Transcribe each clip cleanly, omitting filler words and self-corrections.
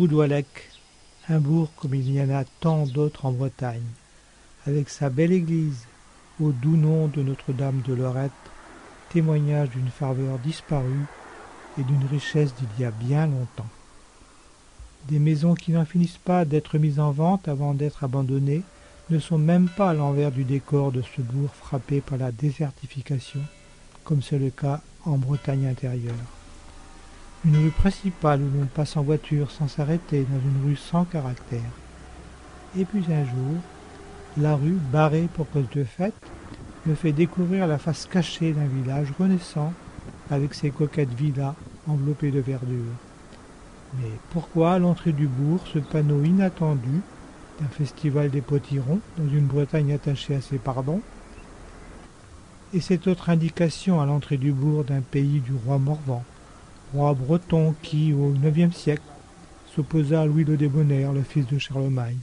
Roudouallec, un bourg comme il y en a tant d'autres en Bretagne, avec sa belle église, au doux nom de Notre-Dame de Lorette, témoignage d'une ferveur disparue et d'une richesse d'il y a bien longtemps. Des maisons qui n'en finissent pas d'être mises en vente avant d'être abandonnées ne sont même pas à l'envers du décor de ce bourg frappé par la désertification, comme c'est le cas en Bretagne intérieure. Une rue principale où l'on passe en voiture sans s'arrêter dans une rue sans caractère. Et puis un jour, la rue, barrée pour cause de fête, me fait découvrir la face cachée d'un village renaissant avec ses coquettes villas enveloppées de verdure. Mais pourquoi à l'entrée du bourg ce panneau inattendu d'un festival des potirons dans une Bretagne attachée à ses pardons? Et cette autre indication à l'entrée du bourg d'un pays du roi Morvan, roi breton qui, au IXe siècle, s'opposa à Louis le Débonnaire, le fils de Charlemagne,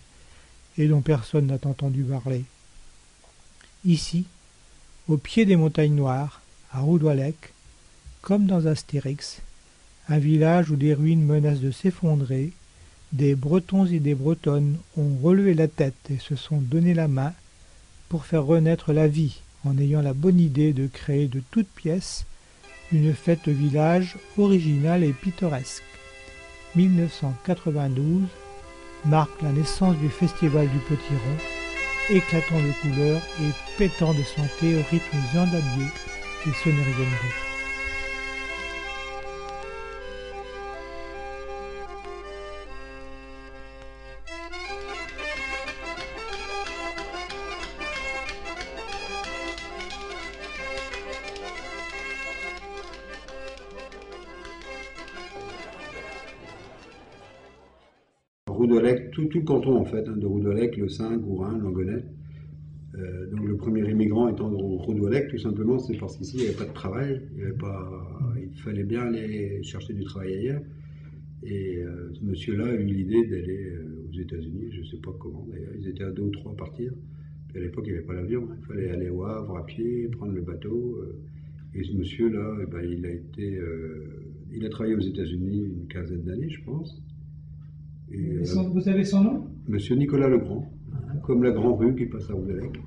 et dont personne n'a entendu parler. Ici, au pied des montagnes noires, à Roudouallec, comme dans Astérix, un village où des ruines menacent de s'effondrer, des Bretons et des Bretonnes ont relevé la tête et se sont donné la main pour faire renaître la vie en ayant la bonne idée de créer de toutes pièces une fête village originale et pittoresque. 1992 marque la naissance du Festival du Potiron, éclatant de couleurs et pétant de santé au rythme journalier des Sonériennes. Roudouallec, tout le canton en fait, de Roudouallec, Le Sing, Gourin, Langonnet. Donc le premier immigrant étant de Roudouallec, tout simplement, c'est parce qu'ici il n'y avait pas de travail, il fallait bien aller chercher du travail ailleurs. Et ce monsieur-là a eu l'idée d'aller aux États-Unis, je ne sais pas comment d'ailleurs, ils étaient à 2 ou 3 à partir. Puis à l'époque il n'y avait pas l'avion, il fallait aller au Havre à pied, prendre le bateau. Et ce monsieur-là, il a travaillé aux États-Unis une quinzaine d'années, je pense. Et, vous savez son nom? Monsieur Nicolas Legrand, comme la grande rue qui passe à Roudouallec.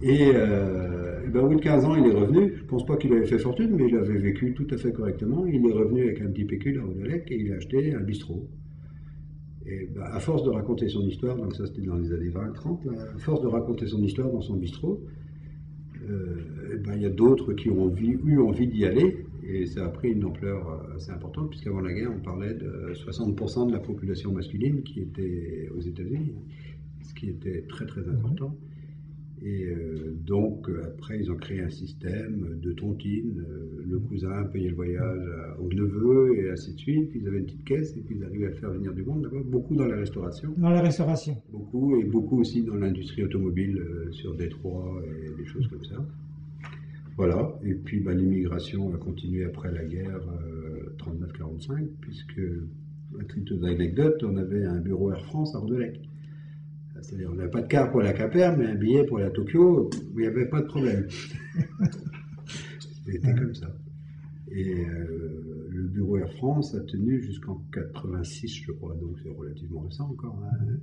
Et au bout de 15 ans, il est revenu. Je ne pense pas qu'il avait fait fortune, mais il avait vécu tout à fait correctement. Il est revenu avec un petit pécule à Roudouallec et il a acheté un bistrot. Et à force de raconter son histoire, donc ça c'était dans les années 20-30, à force de raconter son histoire dans son bistrot, il y a d'autres qui ont eu envie d'y aller. Et ça a pris une ampleur assez importante, puisqu'avant la guerre, on parlait de 60% de la population masculine qui était aux États-Unis, ce qui était très très important. Et donc, après, ils ont créé un système de tontine. Le cousin payait le voyage au neveu, et ainsi de suite. Ils avaient une petite caisse, et puis ils arrivaient à faire venir du monde là-bas. Beaucoup dans la restauration. Dans la restauration. Beaucoup, et beaucoup aussi dans l'industrie automobile, sur Détroit et des choses comme ça. Voilà, et puis l'immigration a continué après la guerre 39-45, puisque, à titre d'anecdote, on avait un bureau Air France à Roudouallec. C'est-à-dire, on n'avait pas de car pour la Quimper, mais un billet pour la Tokyo, il n'y avait pas de problème. C'était comme ça. Et le bureau Air France a tenu jusqu'en 86, je crois, donc c'est relativement récent encore. Hein.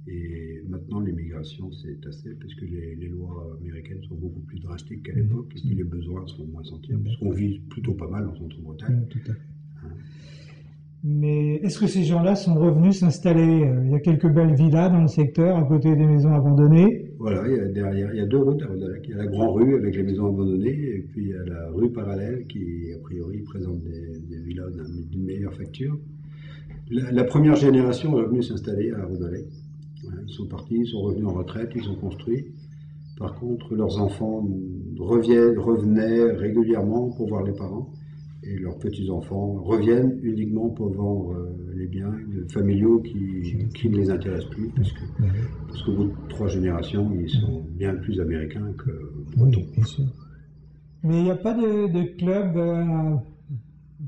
Et maintenant, l'immigration, c'est assez, puisque les lois américaines sont beaucoup plus drastiques qu'à l'époque, et les besoins sont moins sentis, puisqu'on vit plutôt pas mal en centre-Bretagne. Tout à fait. Mais est-ce que ces gens-là sont revenus s'installer? Il y a quelques belles villas dans le secteur, à côté des maisons abandonnées. Voilà, il y a 2 routes à Roudouallec. Il y a la grande rue avec les maisons abandonnées, et puis il y a la rue parallèle qui, a priori, présente des villas d'une meilleure facture. La première génération est revenue s'installer à Roudouallec. Ils sont partis, ils sont revenus en retraite, ils ont construit. Par contre, leurs enfants revenaient régulièrement pour voir les parents. Et leurs petits-enfants reviennent uniquement pour vendre les biens familiaux qui ne les intéressent plus. Parce qu'au bout de 3 générations, ils sont bien plus américains que bretons. Oui, bien sûr. Mais il n'y a pas de club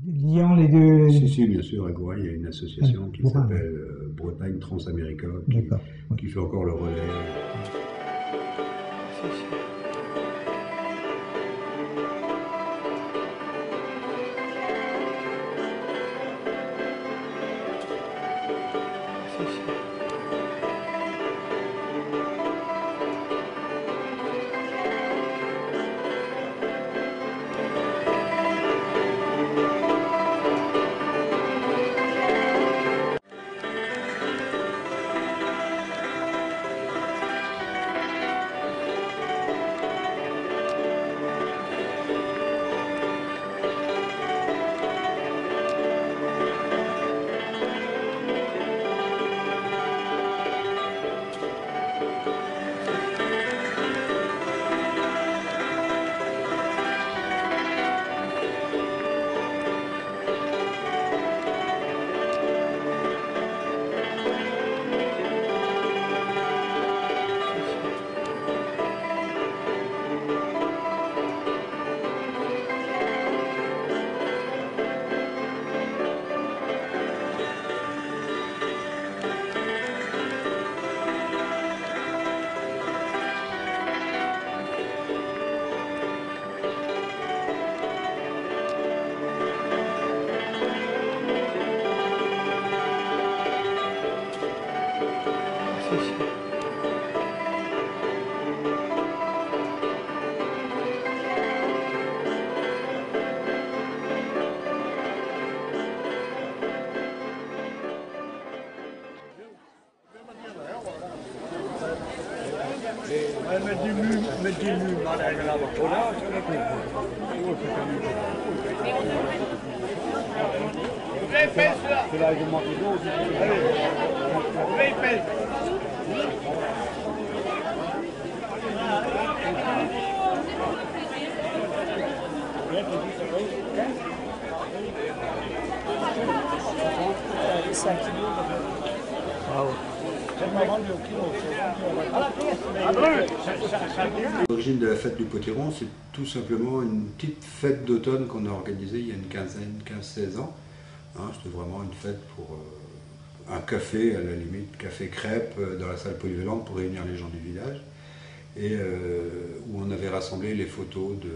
liant les deux... Si, bien sûr, à Gourin, il y a une association qui s'appelle Bretagne Transamérica, qui fait encore le relais. Merci. L'origine de la fête du potiron, c'est tout simplement une petite fête d'automne qu'on a organisée il y a une quinzaine, 15-16 ans. Hein, c'était vraiment une fête pour un café, à la limite, café-crêpe, dans la salle polyvalente pour réunir les gens du village. Et où on avait rassemblé les photos de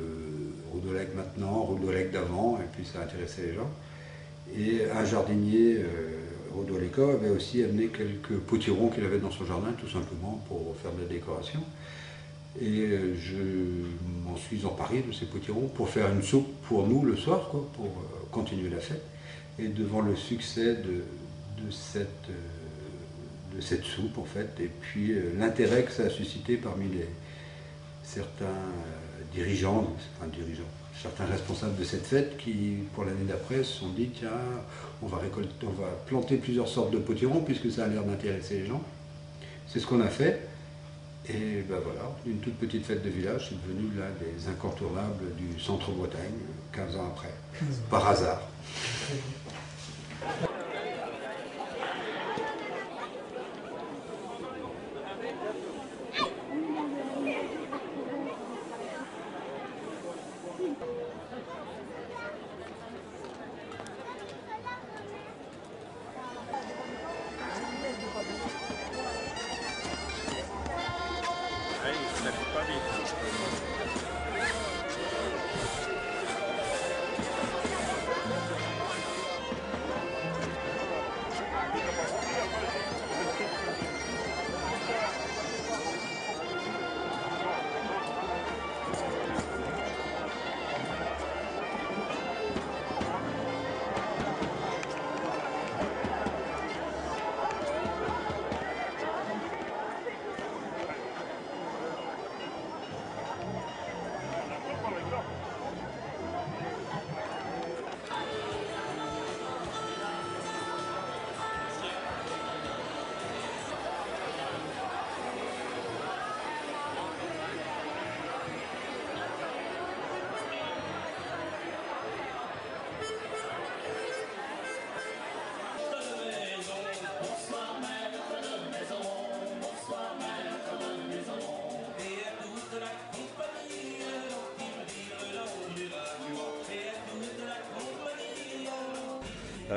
Rodolec maintenant, Rodolec d'avant, et puis ça intéressait les gens. Et un jardinier, Rodoleco, avait aussi amené quelques potirons qu'il avait dans son jardin, tout simplement pour faire de la décoration. Et je m'en suis emparé de ces potirons pour faire une soupe pour nous le soir, quoi, pour continuer la fête. Et devant le succès de cette soupe, en fait, et puis l'intérêt que ça a suscité parmi certains certains responsables de cette fête qui, pour l'année d'après, se sont dit tiens, on va planter plusieurs sortes de potirons puisque ça a l'air d'intéresser les gens. C'est ce qu'on a fait. Et ben voilà, une toute petite fête de village, c'est devenu l'un des incontournables du centre-Bretagne, 15 ans après, par hasard.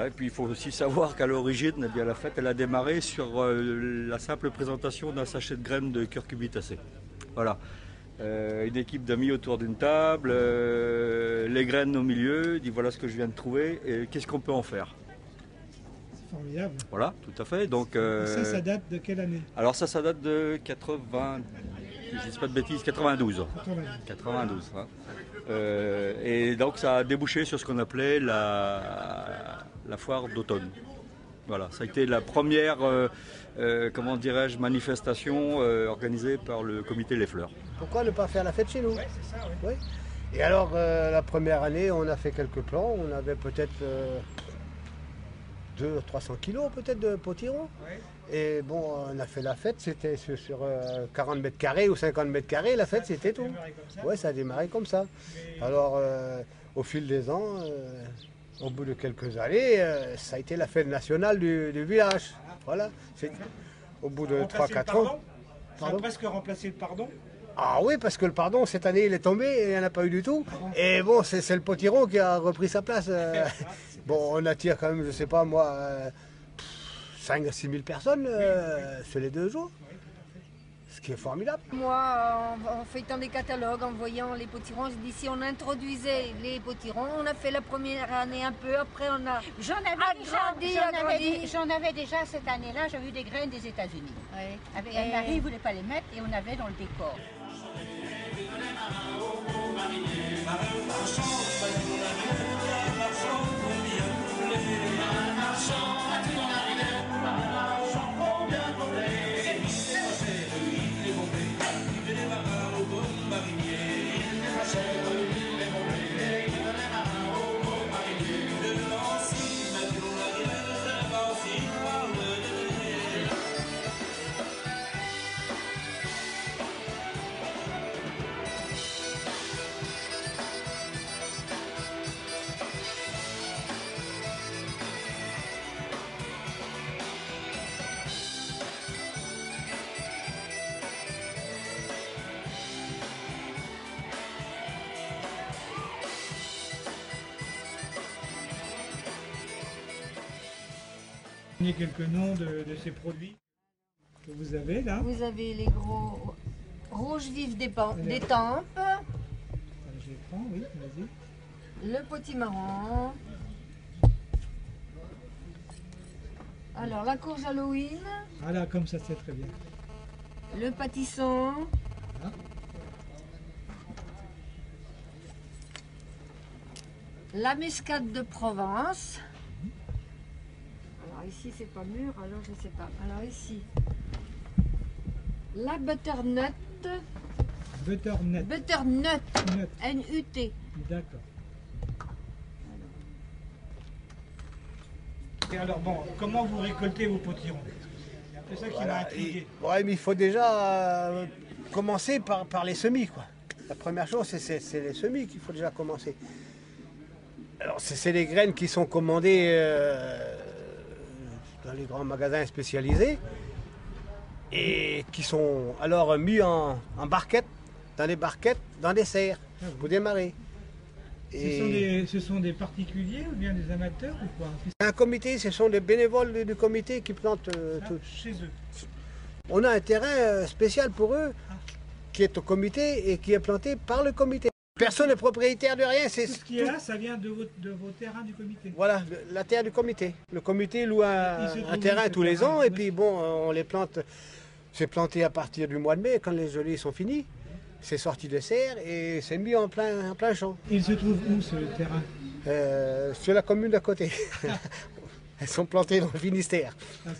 Et puis il faut aussi savoir qu'à l'origine, eh bien, la fête elle a démarré sur la simple présentation d'un sachet de graines de curcubitacées. Voilà. Une équipe d'amis autour d'une table, les graines au milieu, dit voilà ce que je viens de trouver et qu'est-ce qu'on peut en faire. C'est formidable. Voilà, tout à fait. Donc, Ça date de quelle année? Alors ça date de 80, je ne dis pas de bêtises, 92. 92. Hein. Et donc ça a débouché sur ce qu'on appelait la foire d'automne. Voilà, ça a été la première, comment dirais-je, manifestation organisée par le comité Les Fleurs. Pourquoi ne pas faire la fête chez nous? Oui, c'est ça, oui. Et alors, la première année, on a fait quelques plans. On avait peut-être 200-300 kilos peut-être de potirons. Ouais. Et bon, on a fait la fête, c'était sur 40 mètres carrés ou 50 mètres carrés. La fête, c'était tout. Ouais, ça a démarré comme ça. Alors, au fil des ans, au bout de quelques années, ça a été la fête nationale du village. Voilà. Au bout de 3-4 ans. Ça a presque remplacé le pardon. Ah oui, parce que le pardon, cette année, il est tombé et il n'y en a pas eu du tout. Et bon, c'est le potiron qui a repris sa place. Bon, on attire quand même, je sais pas moi, 5 à 6 000 personnes sur les 2 jours. ce qui est formidable. Moi, en feuilletant des catalogues, en voyant les potirons, je dis si on introduisait les potirons, on a fait la première année un peu, après on a agrandi. J'en avais déjà cette année-là, j'ai eu des graines des États-Unis. Ouais. Avec un mari, il ne voulait pas les mettre et on avait dans le décor. Quelques noms de ces produits que vous avez là. Vous avez les gros rouges vifs d'étampes, Je les prends, oui, vas-y. le potimarron, alors la courge Halloween, Ah là, comme ça, c'est très bien. le pâtisson, Voilà. la muscade de Provence. Alors ici c'est pas mûr, alors je sais pas. Alors ici, la butternut, Butternut. butternut, Nut. N-U-T. D'accord. Et alors bon, comment vous récoltez vos potirons? C'est un peu ça qui m'a Voilà. intrigué. Ouais, mais il faut déjà commencer par les semis, quoi. La première chose, c'est les semis qu'il faut déjà commencer. Alors, c'est les graines qui sont commandées dans les grands magasins spécialisés et qui sont alors mis en barquettes, dans des serres pour démarrer. Ce sont des particuliers ou bien des amateurs ou quoi? Un comité, ce sont des bénévoles du comité qui plantent tout. Chez eux. On a un terrain spécial pour eux qui est au comité et qui est planté par le comité. Personne n'est propriétaire de rien. Tout ce qui est là, ça vient de vos terrains du comité. Voilà, la terre du comité. Le comité loue un terrain tous les ans et puis bon, on les plante. C'est planté à partir du mois de mai, quand les gelées sont finies. C'est sorti de serre et c'est mis en plein champ. Il se trouve où ce terrain? Sur la commune d'à côté. Elles sont plantées dans le Finistère.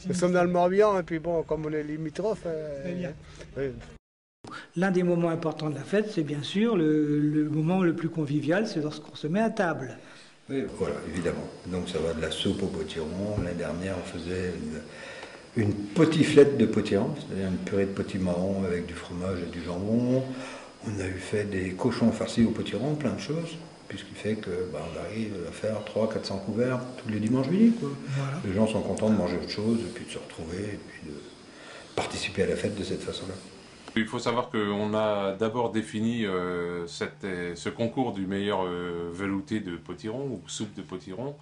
Nous sommes dans le Morbihan et puis bon, comme on est limitrophe. Très bien. L'un des moments importants de la fête, c'est bien sûr le moment le plus convivial, c'est lorsqu'on se met à table. Oui, voilà, évidemment. Donc ça va de la soupe au potiron. L'année dernière, on faisait une potiflette de potiron, c'est-à-dire une purée de potimarron avec du fromage et du jambon. On a eu fait des cochons farcis au potiron, plein de choses, puisqu'il fait que on arrive à faire 300-400 couverts tous les dimanches midi, quoi. Voilà. Les gens sont contents de manger autre chose, et puis de se retrouver, et puis de participer à la fête de cette façon-là. Il faut savoir qu'on a d'abord défini ce concours du meilleur velouté de potiron ou soupe de potiron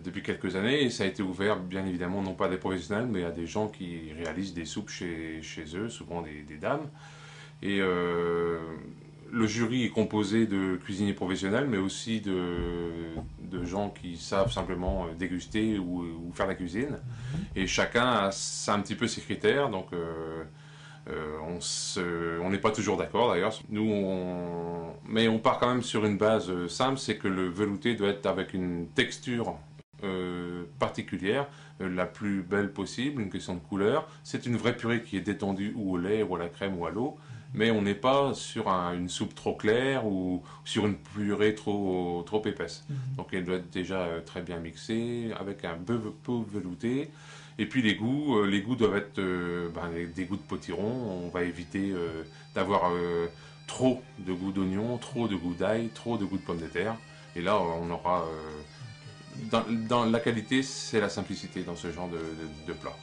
depuis quelques années et ça a été ouvert bien évidemment non pas à des professionnels mais à des gens qui réalisent des soupes chez eux, souvent des dames. Et le jury est composé de cuisiniers professionnels mais aussi de gens qui savent simplement déguster ou faire la cuisine. Et chacun a un petit peu ses critères, donc on n'est pas toujours d'accord d'ailleurs. Mais on part quand même sur une base simple, c'est que le velouté doit être avec une texture particulière, la plus belle possible, une question de couleur. C'est une vraie purée qui est détendue ou au lait ou à la crème ou à l'eau, mais on n'est pas sur une soupe trop claire ou sur une purée trop épaisse. Donc elle doit être déjà très bien mixée avec un peu velouté. Et puis les goûts doivent être des goûts de potiron. On va éviter d'avoir trop de goût d'oignon, trop de goût d'ail, trop de goût de pommes de terre. Et là, on aura... dans la qualité, c'est la simplicité dans ce genre de plat.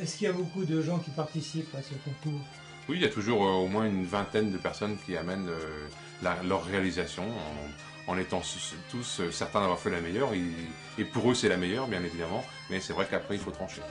Est-ce qu'il y a beaucoup de gens qui participent à ce concours? Oui, il y a toujours au moins une vingtaine de personnes qui amènent leur réalisation en étant tous certains d'avoir fait la meilleure. Et pour eux, c'est la meilleure, bien évidemment. Mais c'est vrai qu'après, il faut trancher.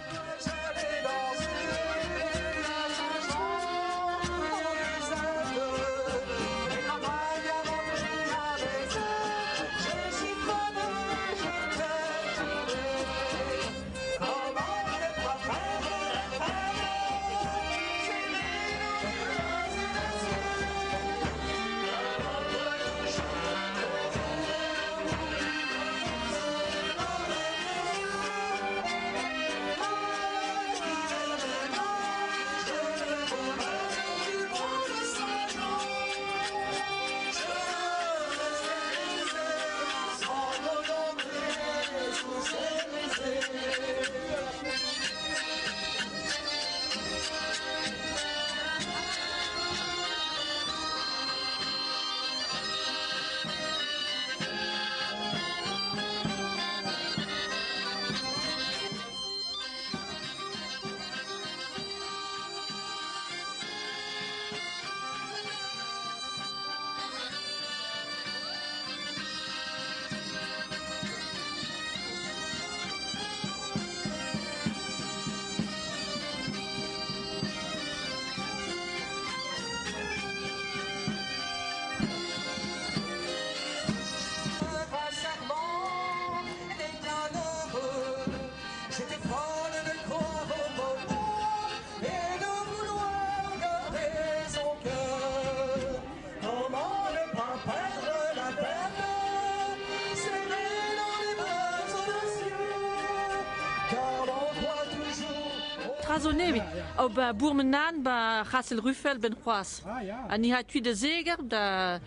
cloisonné, oui. Op Boermenaan, bij Gassel-Ruffel, ben Croas. En die had tu de zeger, de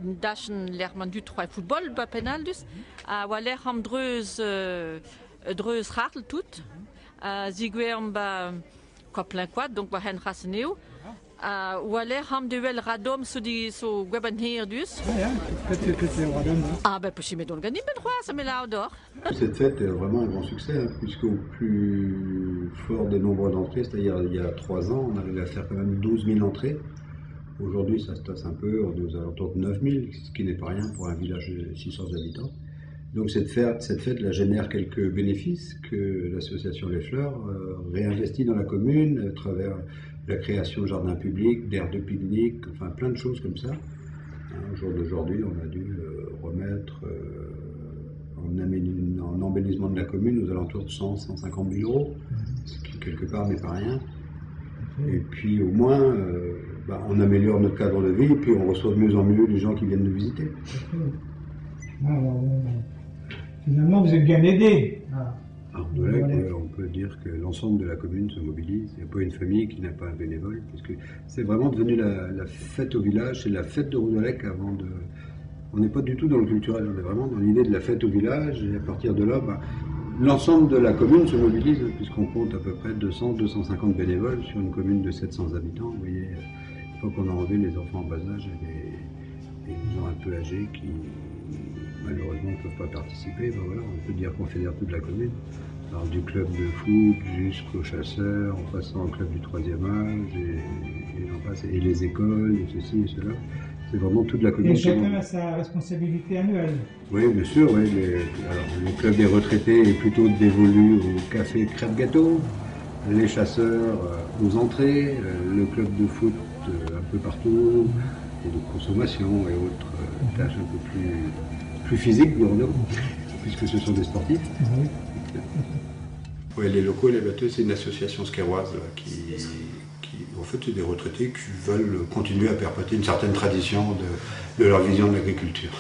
dashen leg man du trois voetbal, bij penal dus. Waler ham dreus hartel tout. Ziguem bij Koppelin Quad, donc bij hen Gasseneu. Waler ham de wel radom, so weben hier dus. Ah, ben possible, donc gagner ben Croas, ça me l'a d'or. Cette fête est vraiment un grand succès, hein, puisqu'au plus fort des nombres d'entrées, c'est-à-dire il y a 3 ans, on arrivait à faire quand même 12 000 entrées. Aujourd'hui, ça se tasse un peu, on est aux alentours de 9 000, ce qui n'est pas rien pour un village de 600 habitants. Donc cette fête là, génère quelques bénéfices que l'association Les Fleurs réinvestit dans la commune à travers la création de jardins publics, d'aires de pique-nique, enfin plein de choses comme ça. Au jour d'aujourd'hui, on a dû remettre en embellissement de la commune aux alentours de 100-150 000 euros, ce qui quelque part n'est pas rien. Et puis au moins, on améliore notre cadre de vie et puis on reçoit de mieux en mieux les gens qui viennent nous visiter. Finalement, vous êtes bien aidés. On peut dire que l'ensemble de la commune se mobilise. Il n'y a pas une famille qui n'a pas un bénévole, puisque c'est vraiment devenu la fête au village, c'est la fête de Roudelec avant de... On n'est pas du tout dans le culturel, on est vraiment dans l'idée de la fête au village, et à partir de là, l'ensemble de la commune se mobilise, puisqu'on compte à peu près 200-250 bénévoles sur une commune de 700 habitants. Vous voyez, une fois qu'on a enlevé les enfants en bas âge et les gens un peu âgés qui malheureusement ne peuvent pas participer, voilà, on peut dire qu'on fédère toute la commune. Alors du club de foot jusqu'aux chasseurs, en passant au club du 3e âge, et les écoles, et ceci et cela. C'est vraiment toute la commune. Et chacun a sa responsabilité annuelle. Oui, bien sûr. Oui, le club des retraités est plutôt dévolu au café crêpes gâteau, les chasseurs aux entrées, le club de foot un peu partout, et de consommation et autres tâches un peu plus physiques, dirons-nous, puisque ce sont des sportifs. Oui. Oui, les locaux, les bateaux, c'est une association scaroise qui en fait, c'est des retraités qui veulent continuer à perpétuer une certaine tradition de leur vision de l'agriculture.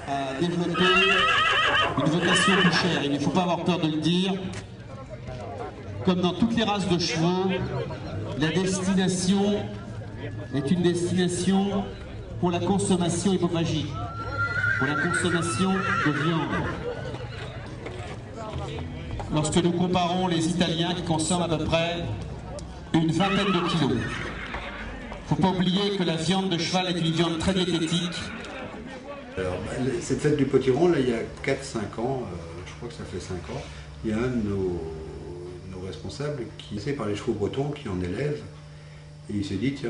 A développé une vocation bouchère, il ne faut pas avoir peur de le dire. Comme dans toutes les races de chevaux, la destination est une destination pour la consommation hémophagique, pour la consommation de viande. Lorsque nous comparons les Italiens qui consomment à peu près une vingtaine de kilos, il ne faut pas oublier que la viande de cheval est une viande très diététique. Alors, cette fête du potiron, là, il y a 4-5 ans, je crois que ça fait 5 ans, il y a un de nos responsables qui est par les chevaux bretons, qui en élève, et il s'est dit, tiens,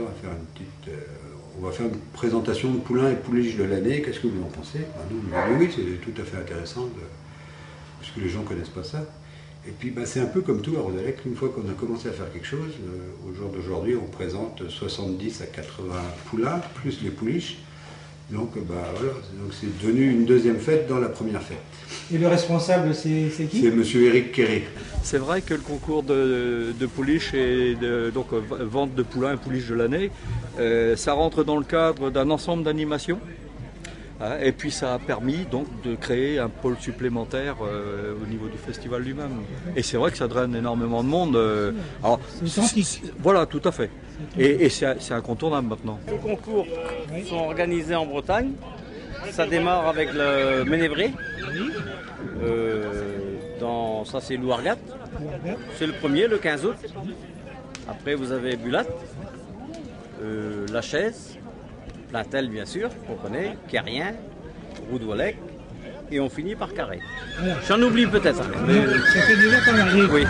on va faire une présentation de poulains et pouliches de l'année, qu'est-ce que vous en pensez? Nous, on dit oui, c'est tout à fait intéressant, parce que les gens ne connaissent pas ça. Et puis c'est un peu comme tout à Roudelec, une fois qu'on a commencé à faire quelque chose, au jour d'aujourd'hui, on présente 70 à 80 poulains, plus les pouliches. Donc voilà, donc c'est devenu une deuxième fête dans la première fête. Et le responsable, c'est qui? C'est monsieur Éric Quéré. C'est vrai que le concours de pouliches et donc vente de poulains et pouliches de l'année, ça rentre dans le cadre d'un ensemble d'animations Hein, et puis ça a permis donc de créer un pôle supplémentaire au niveau du festival lui-même. Et c'est vrai que ça draine énormément de monde. Alors, voilà, tout à fait. Et c'est incontournable maintenant. Les concours sont organisés en Bretagne. Ça démarre avec le Ménébré. Ça c'est Louargat. C'est le premier, le 15 août. Après vous avez Bulat, La Chaise, Plaintel bien sûr, qu'on connaît, Quérien, Roudoualec, et on finit par Carré. Voilà. J'en oublie peut-être. Ça fait déjà pas mal. Oui.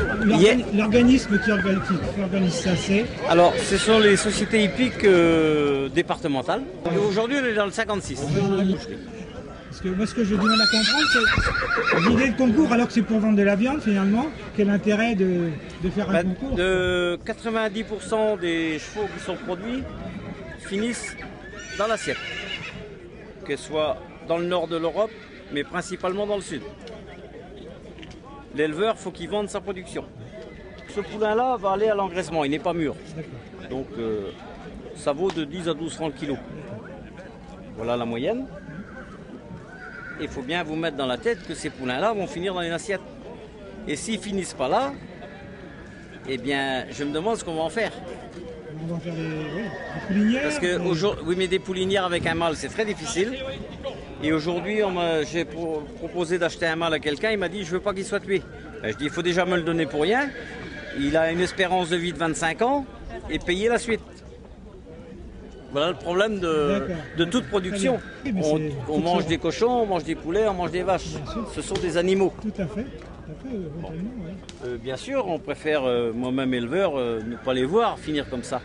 L'organisme qui organise ça, c'est... Alors, ce sont les sociétés hippiques départementales. Et aujourd'hui, on est dans le 56. Parce que moi, ce que je demande à comprendre, c'est l'idée de concours, alors que c'est pour vendre de la viande, finalement. Quel intérêt de faire un concours? De 90% des chevaux qui sont produits finissent dans l'assiette. Que ce soit dans le nord de l'Europe, mais principalement dans le sud. L'éleveur, faut qu'il vende sa production. Ce poulain-là va aller à l'engraissement, il n'est pas mûr. Donc ça vaut de 10 à 12 francs le kilo. Voilà la moyenne. Il faut bien vous mettre dans la tête que ces poulains-là vont finir dans une assiette. Et s'ils finissent pas là, eh bien, je me demande ce qu'on va en faire. On va faire des poulinières. Parce que oui, mais des poulinières avec un mâle, c'est très difficile. Et aujourd'hui, j'ai proposé d'acheter un mâle à quelqu'un. Il m'a dit, je veux pas qu'il soit tué. Ben, je dis, il faut déjà me le donner pour rien. Il a une espérance de vie de 25 ans et payer la suite. Voilà le problème de toute production. On mange des cochons, on mange des poulets, on mange des vaches. Ce sont des animaux. Tout à fait. Bien sûr, on préfère, moi-même éleveur, ne pas les voir finir comme ça.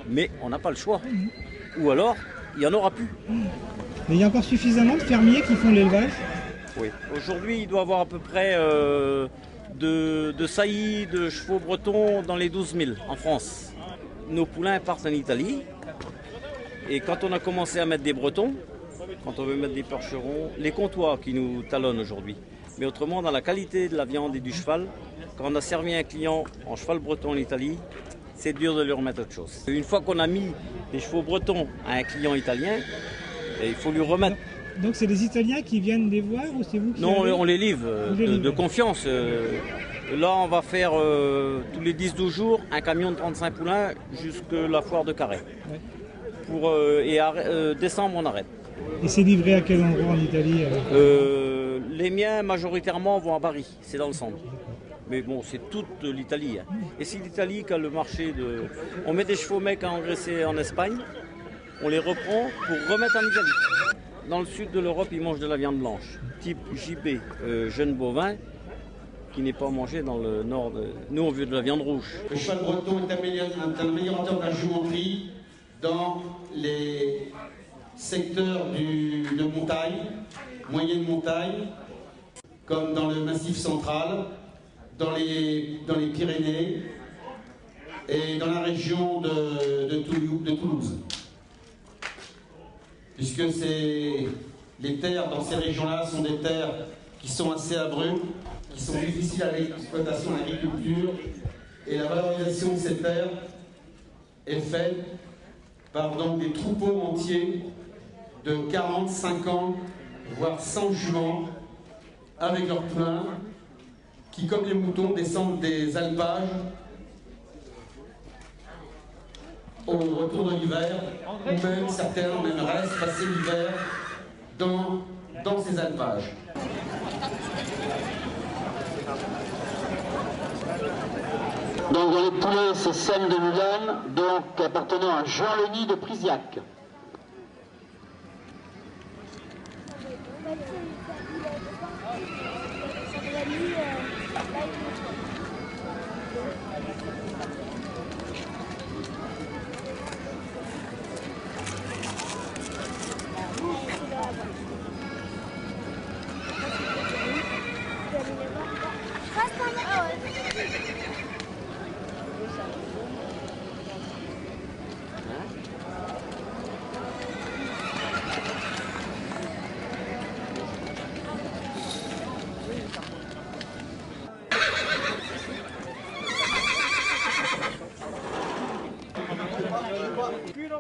Mais on n'a pas le choix. Ou alors, il n'y en aura plus. Mais il y a encore suffisamment de fermiers qui font l'élevage? Oui. Aujourd'hui, il doit y avoir à peu près de saillies de chevaux bretons dans les 12 000 en France. Nos poulains partent en Italie. Et quand on a commencé à mettre des bretons, quand on veut mettre des percherons, les comptoirs qui nous talonnent aujourd'hui. Mais autrement, dans la qualité de la viande et du cheval, quand on a servi un client en cheval breton en Italie, c'est dur de lui remettre autre chose. Une fois qu'on a mis des chevaux bretons à un client italien, il faut lui remettre. Donc c'est les Italiens qui viennent les voir ou c'est vous qui... Non, on les livre de confiance. Là, on va faire tous les 10-12 jours un camion de 35 poulains jusqu'à la foire de Carré. Ouais. Décembre, on arrête. Et c'est livré à quel endroit en Italie Les miens, majoritairement, vont à Bari, c'est dans le centre. Mais bon, c'est toute l'Italie. Hein. Et c'est l'Italie qui a le marché de... On met des chevaux mecs à engraisser en Espagne, on les reprend pour remettre en Italie. Dans le sud de l'Europe, ils mangent de la viande blanche, type JB, jeune bovin, qui n'est pas mangé dans le nord. Nous, on veut de la viande rouge. Le cheval breton est un améliorateur de la jumenterie dans les secteurs de montagne, moyenne montagne, comme dans le Massif central, dans les Pyrénées et dans la région de Toulouse. Puisque les terres dans ces régions-là sont des terres qui sont assez abruptes, qui sont difficiles à l'exploitation, à l'agriculture, et la valorisation de ces terres est faite par donc des troupeaux entiers de 40, 50, voire 100 juments avec leurs poulains qui, comme les moutons, descendent des alpages au retour de l'hiver, ou même certains même restent passer l'hiver dans ces alpages. Donc dans les poulets, c'est Sam de Mulan, donc appartenant à Jean Leny de Prisiac.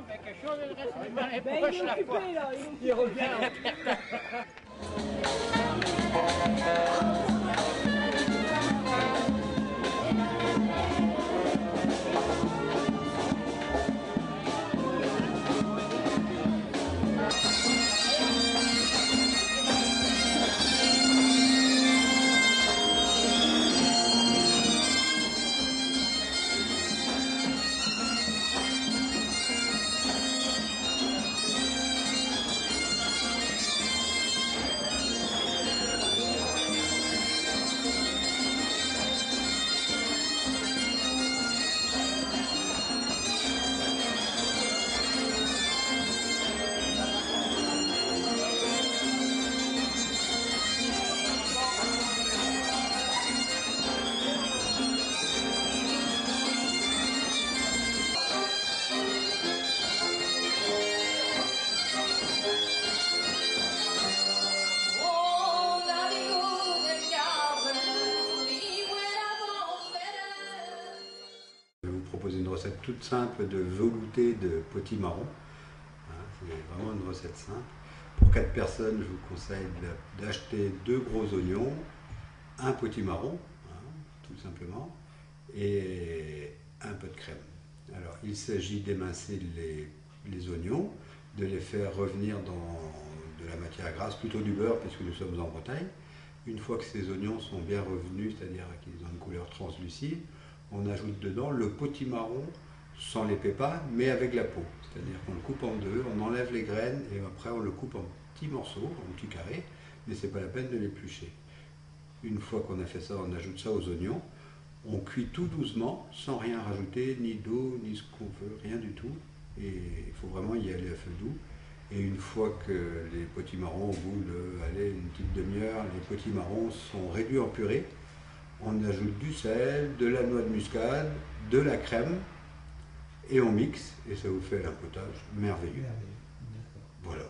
on fait quelque chose, il reste dans les poches la fois. Il revient. Une recette toute simple de velouté de potimarron. C'est vraiment une recette simple. Pour 4 personnes, je vous conseille d'acheter 2 gros oignons, un potimarron, tout simplement, et un peu de crème. Alors, il s'agit d'émincer les oignons, de les faire revenir dans de la matière grasse, plutôt du beurre, puisque nous sommes en Bretagne. Une fois que ces oignons sont bien revenus, c'est-à-dire qu'ils ont une couleur translucide, on ajoute dedans le potimarron sans les pépins, mais avec la peau. C'est-à-dire qu'on le coupe en deux, on enlève les graines et après on le coupe en petits morceaux, en petits carrés, mais c'est pas la peine de l'éplucher. Une fois qu'on a fait ça, on ajoute ça aux oignons. On cuit tout doucement, sans rien rajouter, ni d'eau, ni ce qu'on veut, rien du tout. Et il faut vraiment y aller à feu doux. Et une fois que les potimarrons, au bout de une petite demi-heure, les potimarrons sont réduits en purée, on ajoute du sel, de la noix de muscade, de la crème, et on mixe, et ça vous fait un potage merveilleux. Voilà.